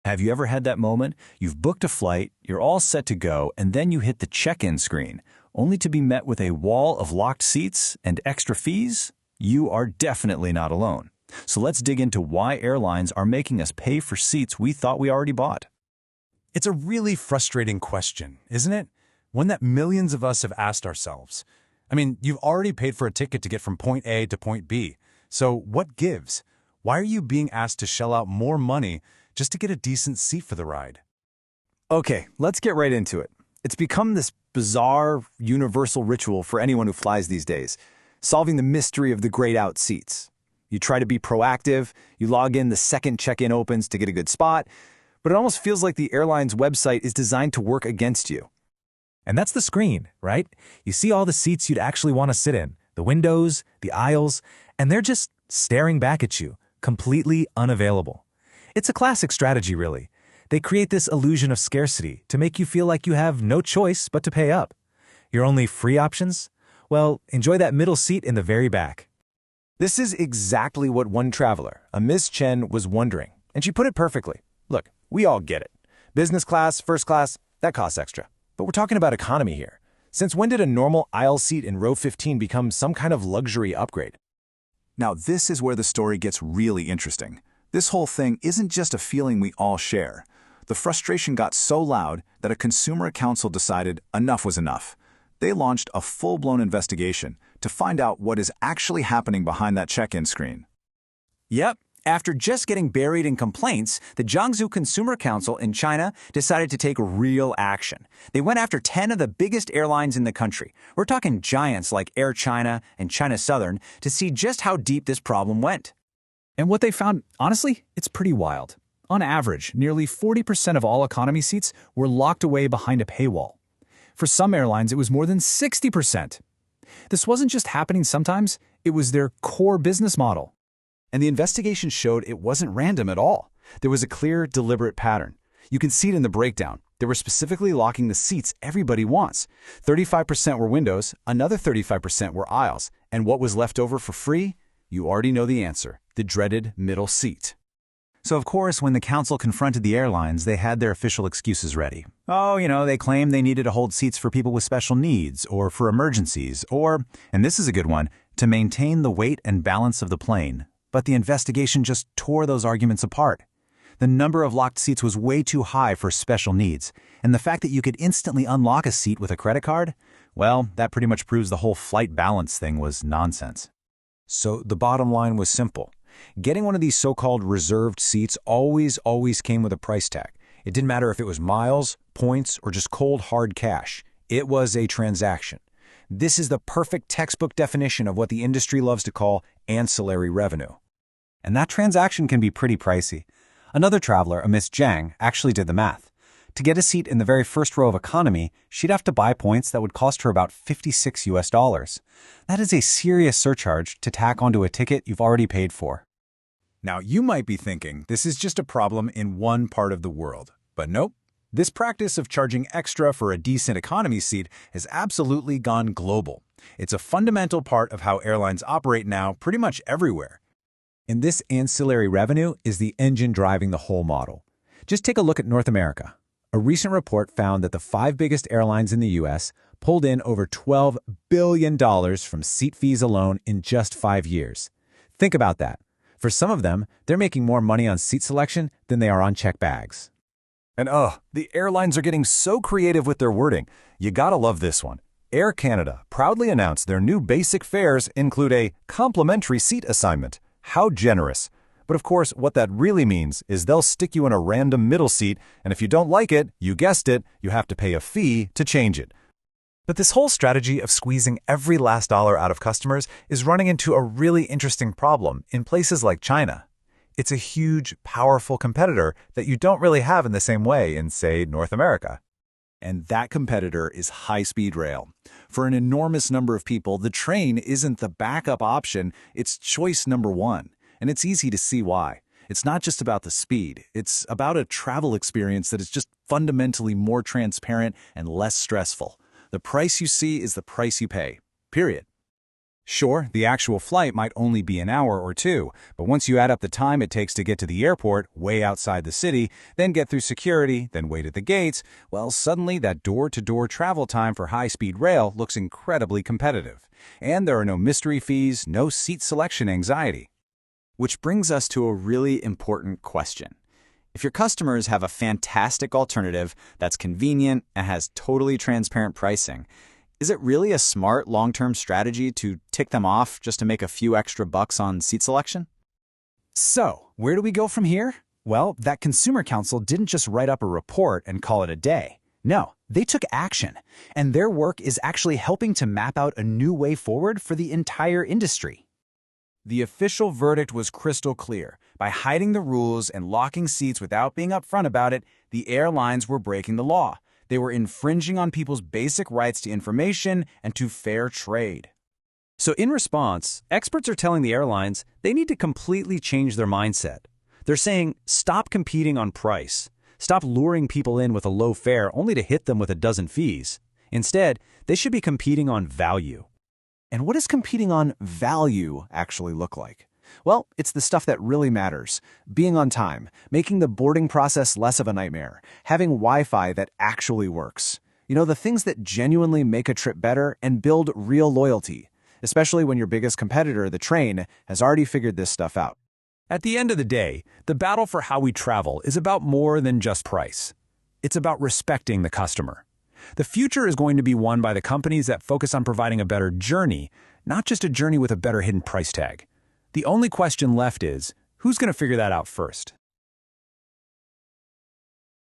Have you ever had that moment? You've booked a flight, you're all set to go, and then you hit the check-in screen, only to be met with a wall of locked seats and extra fees? You are definitely not alone. So let's dig into why airlines are making us pay for seats we thought we already bought. It's a really frustrating question, isn't it? One that millions of us have asked ourselves. I mean, you've already paid for a ticket to get from point A to point B. So what gives? Why are you being asked to shell out more money just to get a decent seat for the ride? Okay, let's get right into it. It's become this bizarre, universal ritual for anyone who flies these days, solving the mystery of the grayed out seats. You try to be proactive, you log in the second check-in opens to get a good spot, but it almost feels like the airline's website is designed to work against you. And that's the screen, right? You see all the seats you'd actually want to sit in, the windows, the aisles, and they're just staring back at you, completely unavailable. It's a classic strategy, really. They create this illusion of scarcity to make you feel like you have no choice but to pay up. Your only free options? Well, enjoy that middle seat in the very back. This is exactly what one traveler, a Ms. Chen, was wondering, and she put it perfectly. Look, we all get it. Business class, first class, that costs extra. But we're talking about economy here. Since when did a normal aisle seat in row 15 become some kind of luxury upgrade? Now, this is where the story gets really interesting. This whole thing isn't just a feeling we all share. The frustration got so loud that a consumer council decided enough was enough. They launched a full-blown investigation to find out what is actually happening behind that check-in screen. Yep. After just getting buried in complaints, the Jiangsu Consumer Council in China decided to take real action. They went after 10 of the biggest airlines in the country. We're talking giants like Air China and China Southern to see just how deep this problem went. And what they found, honestly, it's pretty wild. On average, nearly 40% of all economy seats were locked away behind a paywall. For some airlines, it was more than 60%. This wasn't just happening sometimes, it was their core business model. And the investigation showed it wasn't random at all. There was a clear, deliberate pattern. You can see it in the breakdown. They were specifically locking the seats everybody wants. 35% were windows, another 35% were aisles. And what was left over for free? You already know the answer, the dreaded middle seat. So of course, when the council confronted the airlines, they had their official excuses ready. Oh, they claimed they needed to hold seats for people with special needs, or for emergencies, or, and this is a good one, to maintain the weight and balance of the plane. But the investigation just tore those arguments apart. The number of locked seats was way too high for special needs, and the fact that you could instantly unlock a seat with a credit card, well, that pretty much proves the whole flight balance thing was nonsense. So the bottom line was simple. Getting one of these so-called reserved seats always came with a price tag. It didn't matter if it was miles, points, or just cold hard cash. It was a transaction. This is the perfect textbook definition of what the industry loves to call ancillary revenue. And that transaction can be pretty pricey. Another traveler, a Miss Zhang, actually did the math. To get a seat in the very first row of economy, she'd have to buy points that would cost her about $56. That is a serious surcharge to tack onto a ticket you've already paid for. Now, you might be thinking this is just a problem in one part of the world. But nope. This practice of charging extra for a decent economy seat has absolutely gone global. It's a fundamental part of how airlines operate now pretty much everywhere. And this ancillary revenue is the engine driving the whole model. Just take a look at North America. A recent report found that the 5 biggest airlines in the U.S. pulled in over $12 billion from seat fees alone in just 5 years. Think about that. For some of them, they're making more money on seat selection than they are on check bags. And the airlines are getting so creative with their wording. You gotta love this one. Air Canada proudly announced their new basic fares include a complimentary seat assignment. How generous. But of course, what that really means is they'll stick you in a random middle seat, and if you don't like it, you guessed it, you have to pay a fee to change it. But this whole strategy of squeezing every last dollar out of customers is running into a really interesting problem in places like China. It's a huge, powerful competitor that you don't really have in the same way in, say, North America. And that competitor is high-speed rail. For an enormous number of people, the train isn't the backup option, it's choice number one. And it's easy to see why. It's not just about the speed, it's about a travel experience that is just fundamentally more transparent and less stressful. The price you see is the price you pay. Period. Sure, the actual flight might only be an hour or two, but once you add up the time it takes to get to the airport, way outside the city, then get through security, then wait at the gates, well, suddenly that door-to-door travel time for high-speed rail looks incredibly competitive. And there are no mystery fees, no seat selection anxiety. Which brings us to a really important question. If your customers have a fantastic alternative that's convenient and has totally transparent pricing, is it really a smart long-term strategy to tick them off just to make a few extra bucks on seat selection? So, where do we go from here? Well, that Consumer Council didn't just write up a report and call it a day. No, they took action, and their work is actually helping to map out a new way forward for the entire industry. The official verdict was crystal clear. By hiding the rules and locking seats without being upfront about it, the airlines were breaking the law. They were infringing on people's basic rights to information and to fair trade. So in response, experts are telling the airlines they need to completely change their mindset. They're saying, stop competing on price. Stop luring people in with a low fare only to hit them with a dozen fees. Instead, they should be competing on value. And what does competing on value actually look like? Well, it's the stuff that really matters. Being on time, making the boarding process less of a nightmare, having Wi-Fi that actually works. You know, the things that genuinely make a trip better and build real loyalty, especially when your biggest competitor, the train, has already figured this stuff out. At the end of the day, the battle for how we travel is about more than just price. It's about respecting the customer. The future is going to be won by the companies that focus on providing a better journey, not just a journey with a better hidden price tag. The only question left is, who's going to figure that out first?